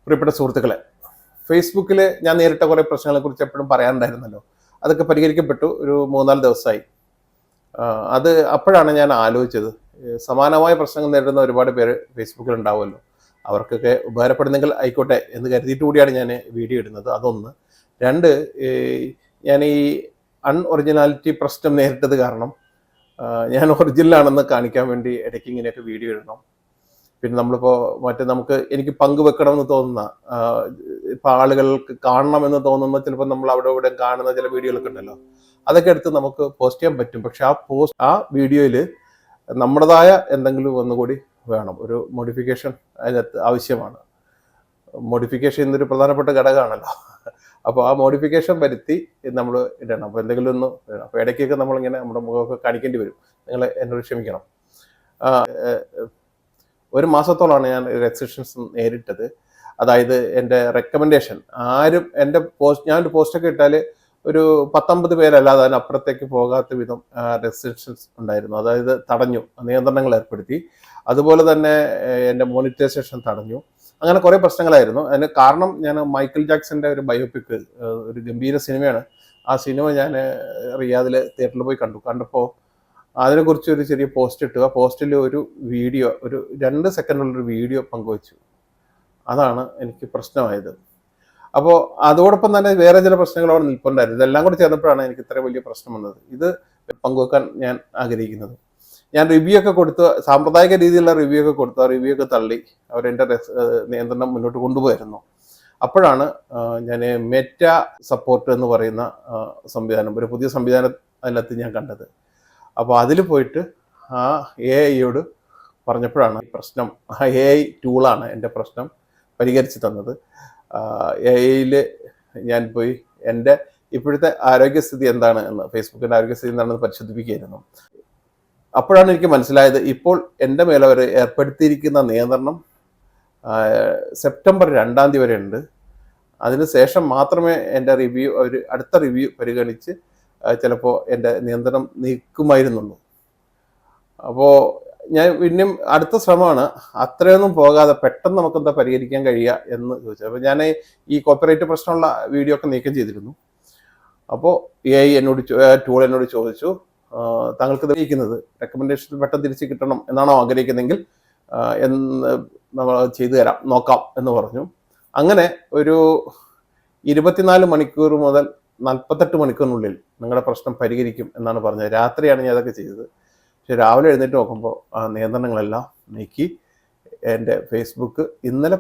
പ്രിയപ്പെട്ട സുഹൃത്തുക്കളെ, ഫേസ്ബുക്കിൽ ഞാൻ നേരിട്ട കുറേ പ്രശ്നങ്ങളെക്കുറിച്ച് എപ്പോഴും പറയാനുണ്ടായിരുന്നല്ലോ. അതൊക്കെ പരിഹരിക്കപ്പെട്ടു. ഒരു 3-4 ദിവസമായി. അത് അപ്പോഴാണ് ഞാൻ ആലോചിച്ചത്, സമാനമായ പ്രശ്നങ്ങൾ നേരിടുന്ന ഒരുപാട് പേര് ഫേസ്ബുക്കിൽ ഉണ്ടാവുമല്ലോ. അവർക്കൊക്കെ ഉപകാരപ്പെടുന്നെങ്കിൽ ആയിക്കോട്ടെ എന്ന് കരുതിയിട്ട് കൂടിയാണ് ഞാൻ വീഡിയോ ഇടുന്നത്. അതൊന്ന്. രണ്ട്, ഞാൻ ഈ അൺഒറിജിനാലിറ്റി പ്രശ്നം നേരിട്ടത് കാരണം ഞാൻ ഒറിജിനലാണെന്ന് കാണിക്കാൻ വേണ്ടി ഇടയ്ക്ക് ഇങ്ങനെയൊക്കെ വീഡിയോ ഇടണം. പിന്നെ നമ്മളിപ്പോൾ എനിക്ക് പങ്കുവെക്കണമെന്ന് തോന്നുന്ന, ഇപ്പം ആളുകൾക്ക് കാണണമെന്ന് തോന്നുന്ന, ചിലപ്പോൾ നമ്മൾ അവിടെ ഇവിടെ കാണുന്ന ചില വീഡിയോകളൊക്കെ ഉണ്ടല്ലോ, അതൊക്കെ എടുത്ത് നമുക്ക് പോസ്റ്റ് ചെയ്യാൻ പറ്റും. പക്ഷെ ആ വീഡിയോയിൽ നമ്മുടേതായ എന്തെങ്കിലും ഒന്നുകൂടി വേണം. ഒരു മോഡിഫിക്കേഷൻ അതിനകത്ത് ആവശ്യമാണ്. മോഡിഫിക്കേഷൻ എന്നൊരു പ്രധാനപ്പെട്ട ഘടകമാണല്ലോ. അപ്പോൾ ആ മോഡിഫിക്കേഷൻ വരുത്തി നമ്മൾ ഇടണം. അപ്പോൾ എന്തെങ്കിലും ഒന്ന് വേണം. അപ്പോൾ ഇടയ്ക്കൊക്കെ നമ്മളിങ്ങനെ നമ്മുടെ മുഖമൊക്കെ കാണിക്കേണ്ടി വരും. നിങ്ങൾ എന്നോട് ക്ഷമിക്കണം. ഒരു മാസത്തോളമാണ് ഞാൻ റെസ്ട്രിക്ഷൻസ് നേരിട്ടത്. അതായത് എൻ്റെ റെക്കമെൻഡേഷൻ ഞാനൊരു പോസ്റ്റൊക്കെ ഇട്ടാൽ ഒരു 19 പേരല്ലാതെ അതിനപ്പുറത്തേക്ക് പോകാത്ത വിധം റെസ്ട്രിക്ഷൻസ് ഉണ്ടായിരുന്നു. അതായത് തടഞ്ഞു, നിയന്ത്രണങ്ങൾ ഏർപ്പെടുത്തി. അതുപോലെ തന്നെ എൻ്റെ മോണിറ്റൈസേഷൻ തടഞ്ഞു. അങ്ങനെ കുറേ പ്രശ്നങ്ങളായിരുന്നു. അതിന് കാരണം ഞാൻ മൈക്കിൾ ജാക്സന്റെ ഒരു ബയോപിക്, ഒരു ഗംഭീര സിനിമയാണ്. ആ സിനിമ ഞാൻ റിയാദിൽ തിയേറ്ററിൽ പോയി കണ്ടപ്പോൾ അതിനെക്കുറിച്ച് ഒരു ചെറിയ പോസ്റ്റ് ഇട്ടു. ആ പോസ്റ്റിൽ ഒരു വീഡിയോ, ഒരു 2 സെക്കൻഡുള്ളൊരു വീഡിയോ പങ്കുവച്ചു. അതാണ് എനിക്ക് പ്രശ്നമായത്. അപ്പോൾ അതോടൊപ്പം തന്നെ വേറെ ചില പ്രശ്നങ്ങൾ അവിടെ നിൽപ്പുണ്ടായിരുന്നു. ഇതെല്ലാം കൂടി ചേർന്നപ്പോഴാണ് എനിക്ക് ഇത്ര വലിയ പ്രശ്നം വന്നത്. ഇത് പങ്കുവെക്കാൻ ഞാൻ ആഗ്രഹിക്കുന്നത്. ഞാൻ റിവ്യൂ ഒക്കെ കൊടുത്ത്, സാമ്പ്രദായിക രീതിയിലുള്ള റിവ്യൂ ഒക്കെ കൊടുത്തു. ആ റിവ്യൂ ഒക്കെ തള്ളി അവരെൻ്റെ നിയന്ത്രണം മുന്നോട്ട് കൊണ്ടുപോയിരുന്നു. അപ്പോഴാണ് ഞാൻ മെറ്റ സപ്പോർട്ട് എന്ന് പറയുന്ന സംവിധാനം, ഒരു പുതിയ സംവിധാനം അതിനകത്ത് ഞാൻ കണ്ടത്. അപ്പോൾ അതിൽ പോയിട്ട് ആ AI പറഞ്ഞപ്പോഴാണ് പ്രശ്നം. ആ AI ടൂളാണ് എൻ്റെ പ്രശ്നം പരിഹരിച്ച് തന്നത്. AI ഞാൻ പോയി എൻ്റെ ഇപ്പോഴത്തെ ആരോഗ്യസ്ഥിതി എന്താണ് എന്ന്, ഫേസ്ബുക്കിൻ്റെ ആരോഗ്യസ്ഥിതി എന്താണെന്ന് പരിശോധിപ്പിക്കുകയായിരുന്നു. അപ്പോഴാണ് എനിക്ക് മനസ്സിലായത്, ഇപ്പോൾ എൻ്റെ മേലെ അവർ ഏർപ്പെടുത്തിയിരിക്കുന്ന നിയന്ത്രണം സെപ്റ്റംബർ 2 വരെ ഉണ്ട്. അതിനുശേഷം മാത്രമേ എൻ്റെ അടുത്ത റിവ്യൂ പരിഗണിച്ച് ചിലപ്പോൾ എൻ്റെ നിയന്ത്രണം നീക്കുമായിരുന്നുള്ളൂ. അപ്പോൾ ഞാൻ പിന്നെയും അടുത്ത ശ്രമമാണ്, അത്രയൊന്നും പോകാതെ പെട്ടെന്ന് നമുക്കെന്താ പരിഹരിക്കാൻ കഴിയുക എന്ന് ചോദിച്ചത്. അപ്പോൾ ഞാൻ ഈ കോപ്പിറൈറ്റ് പ്രശ്നമുള്ള വീഡിയോ ഒക്കെ നീക്കം ചെയ്തിരുന്നു. അപ്പോൾ AI ടൂൾ എന്നോട് ചോദിച്ചു, താങ്കൾക്ക് നിർണ്ണയിക്കുന്നത് റെക്കമെൻഡേഷൻ പെട്ടെന്ന് തിരിച്ച് കിട്ടണം എന്നാണോ ആഗ്രഹിക്കുന്നതെങ്കിൽ നമ്മൾ ചെയ്തു തരാം, നോക്കാം എന്ന് പറഞ്ഞു. അങ്ങനെ ഒരു 24 മണിക്കൂർ മുതൽ 48 മണിക്കൂറിനുള്ളിൽ നിങ്ങളുടെ പ്രശ്നം പരിഹരിക്കും എന്നാണ് പറഞ്ഞത്. രാത്രിയാണ് ഞാൻ അതൊക്കെ ചെയ്തത്. പക്ഷെ രാവിലെ എഴുന്നേറ്റ് നോക്കുമ്പോൾ ആ നിയന്ത്രണങ്ങളെല്ലാം നീക്കി എൻ്റെ ഫേസ്ബുക്ക് ഇന്നലെ